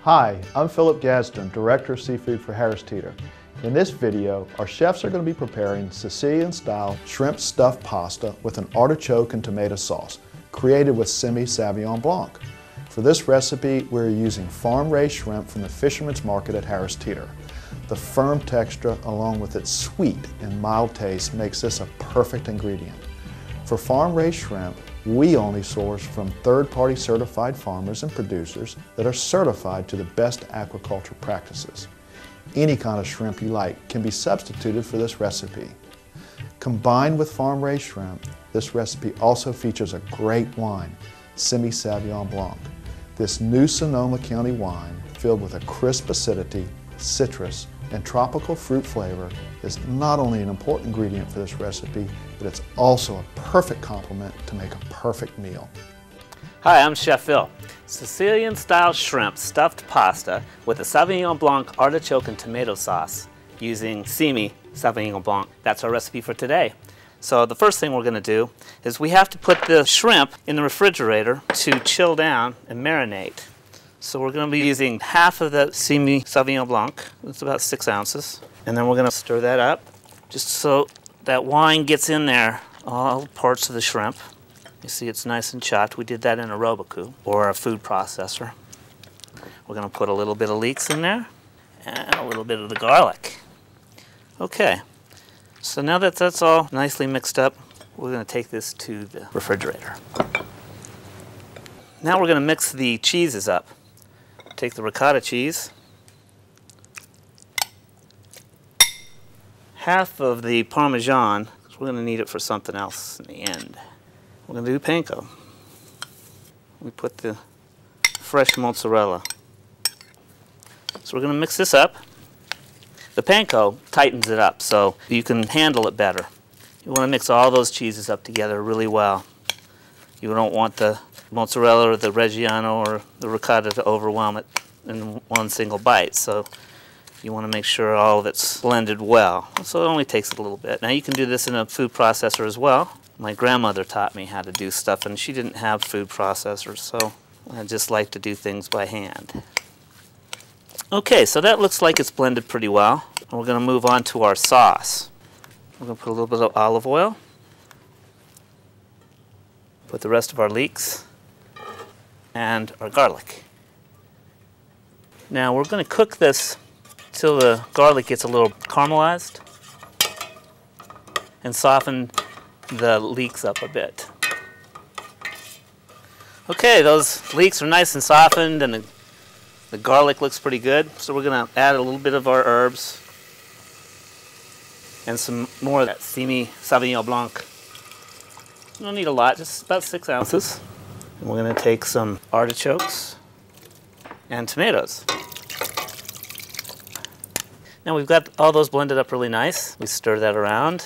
Hi, I'm Philip Gadsden, Director of Seafood for Harris Teeter. In this video, our chefs are going to be preparing Sicilian-style shrimp stuffed pasta with an artichoke and tomato sauce, created with Simi Sauvignon Blanc. For this recipe, we're using farm-raised shrimp from the Fisherman's Market at Harris Teeter. The firm texture, along with its sweet and mild taste, makes this a perfect ingredient. For farm-raised shrimp, we only source from third-party certified farmers and producers that are certified to the best aquaculture practices. Any kind of shrimp you like can be substituted for this recipe. Combined with farm-raised shrimp, this recipe also features a great wine, Simi Sauvignon Blanc. This new Sonoma County wine, filled with a crisp acidity, citrus, and tropical fruit flavor, is not only an important ingredient for this recipe, but it's also a perfect complement to make a perfect meal. Hi, I'm Chef Phil. Sicilian-style shrimp stuffed pasta with a Sauvignon Blanc artichoke and tomato sauce using Simi Sauvignon Blanc. That's our recipe for today. So the first thing we're going to do is we have to put the shrimp in the refrigerator to chill down and marinate. So we're going to be using half of the Simi Sauvignon Blanc. It's about 6 ounces. And then we're going to stir that up just so that wine gets in there, all parts of the shrimp. You see it's nice and chopped. We did that in a Roboku or a food processor. We're going to put a little bit of leeks in there and a little bit of the garlic. Okay, so now that that's all nicely mixed up, we're going to take this to the refrigerator. Now we're going to mix the cheeses up. Take the ricotta cheese, half of the Parmesan, because we're going to need it for something else in the end. We're going to do panko. We put the fresh mozzarella. So we're going to mix this up. The panko tightens it up so you can handle it better. You want to mix all those cheeses up together really well. You don't want the mozzarella or the Reggiano or the ricotta to overwhelm it in one single bite. So you want to make sure all of it's blended well. So it only takes a little bit. Now you can do this in a food processor as well. My grandmother taught me how to do stuff, and she didn't have food processors, so I just like to do things by hand. Okay, so that looks like it's blended pretty well. And we're going to move on to our sauce. We're going to put a little bit of olive oil. Put the rest of our leeks and our garlic. Now we're going to cook this till the garlic gets a little caramelized and soften the leeks up a bit. Okay, those leeks are nice and softened and the garlic looks pretty good. So we're going to add a little bit of our herbs and some more of that Simi Sauvignon Blanc. You don't need a lot, just about 6 ounces. And we're going to take some artichokes and tomatoes. Now we've got all those blended up really nice. We stir that around.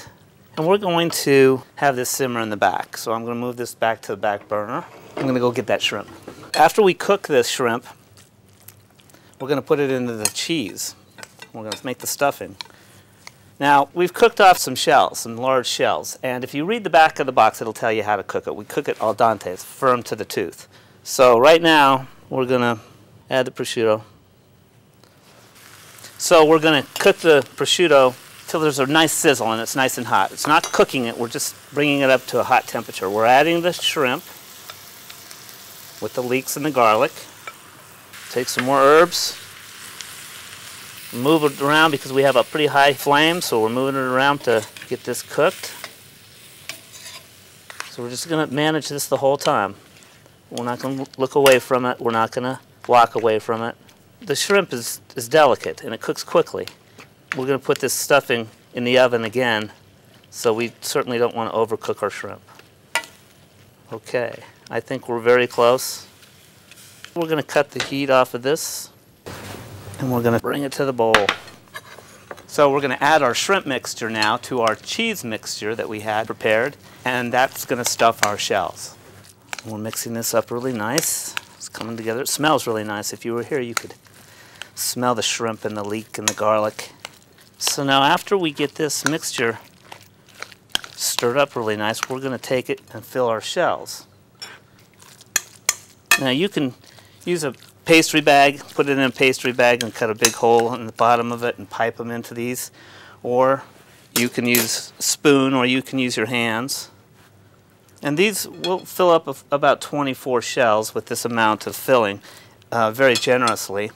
And we're going to have this simmer in the back. So I'm going to move this back to the back burner. I'm going to go get that shrimp. After we cook this shrimp, we're going to put it into the cheese. We're going to make the stuffing. Now, we've cooked off some shells, some large shells. And if you read the back of the box, it'll tell you how to cook it. We cook it al dente. It's firm to the tooth. So right now, we're going to add the prosciutto. So we're going to cook the prosciutto till there's a nice sizzle and it's nice and hot. It's not cooking it, we're just bringing it up to a hot temperature. We're adding the shrimp with the leeks and the garlic. Take some more herbs. Move it around because we have a pretty high flame, so we're moving it around to get this cooked. So we're just going to manage this the whole time. We're not going to look away from it. We're not going to walk away from it. The shrimp is delicate and it cooks quickly. We're going to put this stuffing in the oven again, so we certainly don't want to overcook our shrimp. Okay, I think we're very close. We're going to cut the heat off of this, and we're going to bring it to the bowl. So we're going to add our shrimp mixture now to our cheese mixture that we had prepared, and that's going to stuff our shells. We're mixing this up really nice. It's coming together. It smells really nice. If you were here, you could smell the shrimp and the leek and the garlic. So now after we get this mixture stirred up really nice, we're going to take it and fill our shells. Now you can use a pastry bag, put it in a pastry bag and cut a big hole in the bottom of it and pipe them into these. Or you can use a spoon or you can use your hands. And these will fill up about 24 shells with this amount of filling very generously.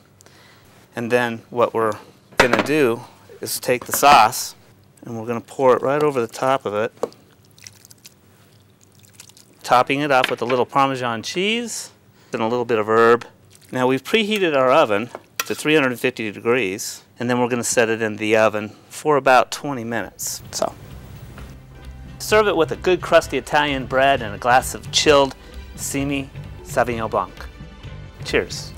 And then what we're going to do is take the sauce and we're going to pour it right over the top of it, topping it up with a little Parmesan cheese and a little bit of herb. Now we've preheated our oven to 350 degrees, and then we're going to set it in the oven for about 20 minutes. So, serve it with a good crusty Italian bread and a glass of chilled Simi Sauvignon Blanc. Cheers.